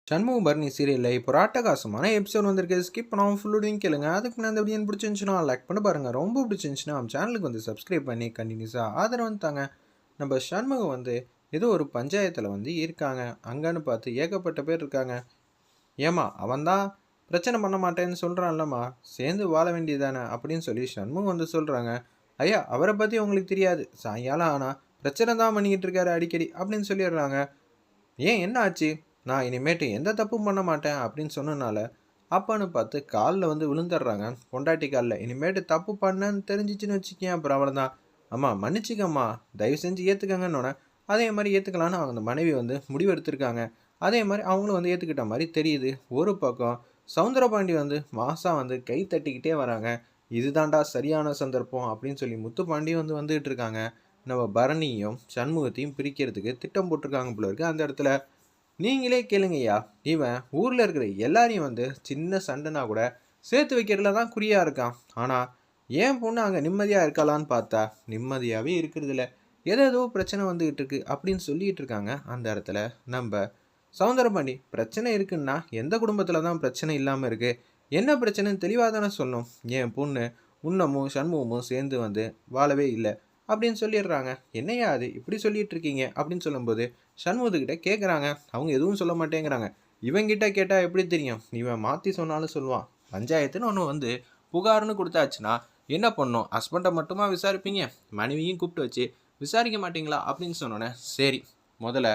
சண்முகம் பரணி சீரியலில் இப்போ ஒரு அட்டகாசமான எபிசோட் வந்திருக்கு. ஸ்கிப் பண்ணாமல் ஃபுல்லோடையும் கேளுங்க. அதுக்கு முன்னாடி இந்த வீடியோ பிடிச்சிருந்துச்சுன்னா லைக் பண்ணி பாருங்கள். ரொம்ப பிடிச்சிருந்துச்சுன்னா நம்ம சேனலுக்கு வந்து சப்ஸ்கிரைப் பண்ணி கண்டினியூஸாக ஆதரவு வந்துட்டாங்க. நம்ம சண்முகம் வந்து ஏதோ ஒரு பஞ்சாயத்தில் வந்து இருக்காங்க. அங்கன்னு பார்த்து ஏகப்பட்ட பேர் இருக்காங்க. ஏம்மா அவன் தான் பிரச்சனை பண்ண மாட்டேன்னு சொல்கிறான்லம்மா, சேர்ந்து வாழ வேண்டியதானே அப்படின்னு சொல்லி சண்முகம் வந்து சொல்கிறாங்க. ஐயா அவரை பற்றி உங்களுக்கு தெரியாது, சாயங்காலம் ஆனால் பிரச்சனை தான் பண்ணிக்கிட்டு இருக்காரு அடிக்கடி அப்படின்னு சொல்லிடுறாங்க. ஏன் என்ன ஆச்சு? நான் இனிமேட்டு எந்த தப்பும் பண்ண மாட்டேன் அப்படின்னு சொன்னனால, அப்பான்னு பார்த்து காலில் வந்து விழுந்துடுறாங்க. பொண்டாட்டி காலில். இனிமேட்டு தப்பு பண்ணேன்னு தெரிஞ்சிச்சுன்னு வச்சுக்கேன், அப்புறம் அவ்வளோதான். அம்மா மன்னிச்சிக்கம்மா, தயவு செஞ்சு ஏற்றுக்கங்கன்னொன்னே, அதே மாதிரி ஏற்றுக்கலான்னு அவங்க அந்த மனைவி வந்து முடிவு எடுத்திருக்காங்க. அதே மாதிரி அவங்களும் வந்து ஏற்றுக்கிட்ட மாதிரி தெரியுது. ஒரு பக்கம் சவுந்தரபாண்டி வந்து மாசா வந்து கை தட்டிக்கிட்டே வராங்க. இதுதான்டா சரியான சந்தர்ப்பம் அப்படின்னு சொல்லி முத்துப்பாண்டி வந்து வந்துகிட்டு இருக்காங்க. நம்ம பரணியும் சண்முகத்தையும் பிரிக்கிறதுக்கு திட்டம் போட்டிருக்காங்க போல இருக்கு அந்த இடத்துல. நீங்களே கேளுங்கய்யா, இவன் ஊரில் இருக்கிற எல்லாரையும் வந்து சின்ன சண்டைனா கூட சேர்த்து வைக்கிறதுல தான் குறியாக இருக்கான். ஆனால் ஏன் பொண்ணு அங்கே நிம்மதியாக இருக்கலான்னு பார்த்தா நிம்மதியாகவே இருக்கிறது இல்லை. ஏதோ பிரச்சனை வந்துக்கிட்டு இருக்கு அப்படின்னு சொல்லிட்டு இருக்காங்க அந்த இடத்துல. நம்ம சவுந்தரபாண்டி பிரச்சனை இருக்குன்னா எந்த குடும்பத்தில் தான் பிரச்சனை இல்லாமல் இருக்குது, என்ன பிரச்சனைன்னு தெளிவாக தானே சொன்னோம். என் பொண்ணு உன்னமும் சண்முகமும் சேர்ந்து வந்து வாழவே இல்லை அப்படின்னு சொல்லிடுறாங்க. என்னையா அது இப்படி சொல்லிட்டு இருக்கீங்க அப்படின்னு சொல்லும்போது சண்முகத்துக்கிட்ட கேட்குறாங்க. அவங்க எதுவும் சொல்ல மாட்டேங்கிறாங்க. இவங்கிட்ட கேட்டால் எப்படி தெரியும், இவன் மாற்றி சொன்னாலும் சொல்லுவான். பஞ்சாயத்துன்னு ஒன்று வந்து புகார்னு கொடுத்தாச்சுன்னா என்ன பண்ணும், ஹஸ்பண்டை மட்டுமா விசாரிப்பீங்க, மனைவியும் கூப்பிட்டு வச்சு விசாரிக்க மாட்டீங்களா அப்படின்னு சொன்னோன்னே, சரி முதல்ல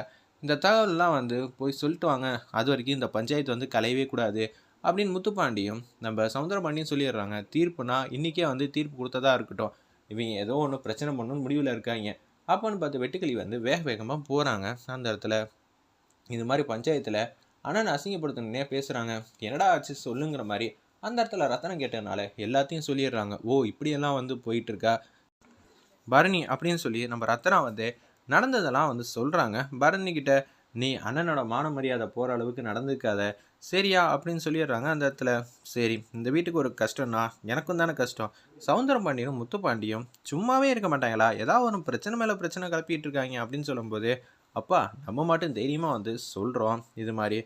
இந்த தகவல்லாம் வந்து போய் சொல்லிட்டு வாங்க, அது வரைக்கும் இந்த பஞ்சாயத்து வந்து கலையவே கூடாது அப்படின்னு முத்துப்பாண்டியும் நம்ம சவுந்தரபாண்டியும் சொல்லிடுறாங்க. தீர்ப்புனா இன்றைக்கே வந்து தீர்ப்பு கொடுத்ததா இருக்கட்டும், இவங்க ஏதோ ஒன்று பிரச்சனை பண்ணணும்னு முடிவில் இருக்காங்க. அப்போன்னு பார்த்து வெட்டுக்கிளி வந்து வேக வேகமாக போகிறாங்க அந்த இடத்துல. இது மாதிரி பஞ்சாயத்தில் அண்ணனை அசிங்கப்படுத்தணுன்னே பேசுகிறாங்க. என்னடா ஆச்சு சொல்லுங்கிற மாதிரி அந்த இடத்துல ரத்தனம் கேட்டதுனால எல்லாத்தையும் சொல்லிடுறாங்க. ஓ இப்படியெல்லாம் வந்து போயிட்டுருக்கா பரணி அப்படின்னு சொல்லி நம்ம ரத்தனா வந்து நடந்ததெல்லாம் வந்து சொல்கிறாங்க பரணிக்கிட்ட. நீ அண்ணனோட மான மரியாதை போகிற அளவுக்கு நடந்துக்காத சரியா அப்படின்னு சொல்லிடுறாங்க அந்த இடத்துல. சரி இந்த வீட்டுக்கு ஒரு கஷ்டம்னா எனக்கும் தானே கஷ்டம். சவுந்தரபாண்டியும் முத்துப்பாண்டியும் சும்மாவே இருக்க மாட்டாங்களா, ஏதாவது ஒரு பிரச்சனை மேலே பிரச்சனை கிளப்பிட்டு இருக்காங்க அப்படின்னு சொல்லும்போது, அப்பா நம்ம மட்டும் தைரியமாக வந்து சொல்கிறோம். இது மாதிரி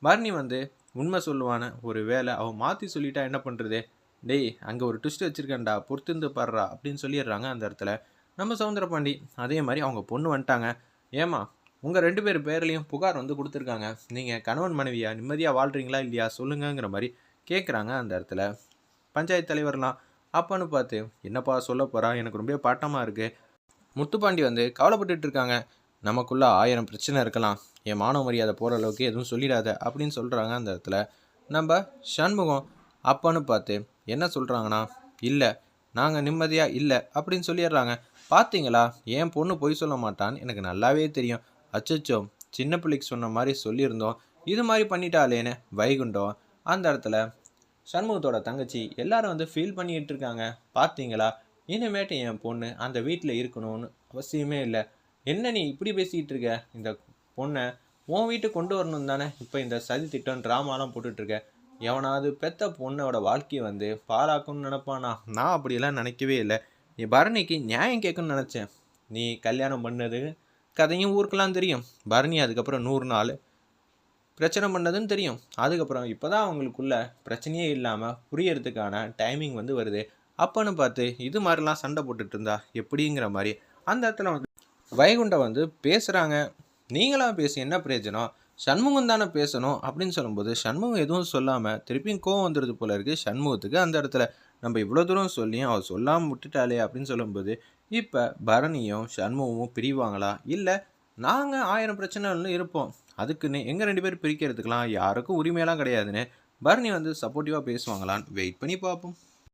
பரணி வந்து உண்மை சொல்லுவான்னு ஒரு வேளை அவன் மாற்றி சொல்லிட்டா என்ன பண்ணுறது, டேய் அங்கே ஒரு ட்விஸ்ட் வச்சுருக்கேன்டா பொறுத்திருந்து பாடுறா அப்படின்னு சொல்லிடுறாங்க அந்த இடத்துல. நம்ம சவுந்தரபாண்டி அதே மாதிரி அவங்க பொண்ணு வந்துட்டாங்க. ஏமா உங்கள் 2 பேர் பேர்லேயும் புகார் வந்து கொடுத்துருக்காங்க, நீங்கள் கணவன் மனைவியா நிம்மதியாக வாழ்கிறீங்களா இல்லையா சொல்லுங்கிற மாதிரி கேட்குறாங்க அந்த இடத்துல பஞ்சாயத்து தலைவர்லாம். அப்பான்னு பார்த்து என்னப்பா சொல்ல போகிறா, எனக்கு ரொம்ப பாட்டமாக இருக்குது. முத்துப்பாண்டி வந்து கவலைப்பட்டுட்டு இருக்காங்க. நமக்குள்ள 1000 பிரச்சனை இருக்கலாம், என் மானவ மரியாதை போகிற அளவுக்கு எதுவும் சொல்லிடாத அப்படின்னு சொல்கிறாங்க அந்த இடத்துல. நம்ம சண்முகம் அப்பான்னு பார்த்து என்ன சொல்கிறாங்கன்னா, இல்லை நாங்கள் நிம்மதியாக இல்லை அப்படின்னு சொல்லிடுறாங்க. பார்த்தீங்களா என் பொண்ணு பொய் சொல்ல மாட்டான்னு எனக்கு நல்லாவே தெரியும். அச்சச்சோ சின்ன பிள்ளைக்கு சொன்ன மாதிரி சொல்லியிருந்தோம், இது மாதிரி பண்ணிட்டாலேன்னு வைகுண்டம் அந்த இடத்துல சண்முகத்தோட தங்கச்சி எல்லாரும் வந்து ஃபீல் பண்ணிகிட்டு இருக்காங்க. பார்த்தீங்களா இனிமேட்டு என் பொண்ணு அந்த வீட்டில் இருக்கணும்னு அவசியமே இல்லை. என்ன நீ இப்படி பேசிக்கிட்டு இருக்க, இந்த பொண்ணை உன் வீட்டுக்கு கொண்டு வரணும் தானே இப்போ இந்த சதி திட்டம் ட்ராமாலாம் போட்டுட்ருக்க. எவனாவது பெத்த பொண்ணோட வாழ்க்கையை வந்து பாழாக்கணும்னு நினப்பானா? நான் அப்படியெல்லாம் நினைக்கவே இல்லை. நீ பரணிக்கு நியாயம் கேட்கணும்னு நினச்சேன். நீ கல்யாணம் பண்ணது கதையும் ஊருக்கெல்லாம் தெரியும். பரணி அதுக்கப்புறம் 100 நாள் பிரச்சனை பண்ணதுன்னு தெரியும். அதுக்கப்புறம் இப்போ தான் அவங்களுக்குள்ள பிரச்சனையே இல்லாமல் புரியறதுக்கான டைமிங் வந்து வருது. அப்போன்னு பார்த்து இது மாதிரிலாம் சண்டை போட்டுட்டு இருந்தா எப்படிங்கிற மாதிரி அந்த இடத்துல வந்து வைகுண்டம் வந்து பேசுகிறாங்க. நீங்களாம் பேசி என்ன பிரயோஜனம், சண்முகம் தானே பேசணும் அப்படின்னு சொல்லும்போது சண்முகம் எதுவும் சொல்லாமல் திருப்பியும் கோவம் வந்துடுது போல இருக்குது சண்முகத்துக்கு அந்த இடத்துல. நம்ம இவ்வளோ தூரம் சொல்லியும் அவள் சொல்லாமல் விட்டுட்டாளே அப்படின்னு சொல்லும்போது, இப்போ பரணியும் சண்முகமும் பிரிவாங்களா இல்லை நாங்கள் 1000 பிரச்சனைன்னு இருப்போம், அதுக்குன்னு எங்கள் 2 பேர் பிரிக்கிறதுக்கெலாம் யாருக்கும் உரிமையெல்லாம் கிடையாதுன்னு பரணி வந்து சப்போர்ட்டிவாக பேசுவாங்களான்னு வெயிட் பண்ணி பார்ப்போம்.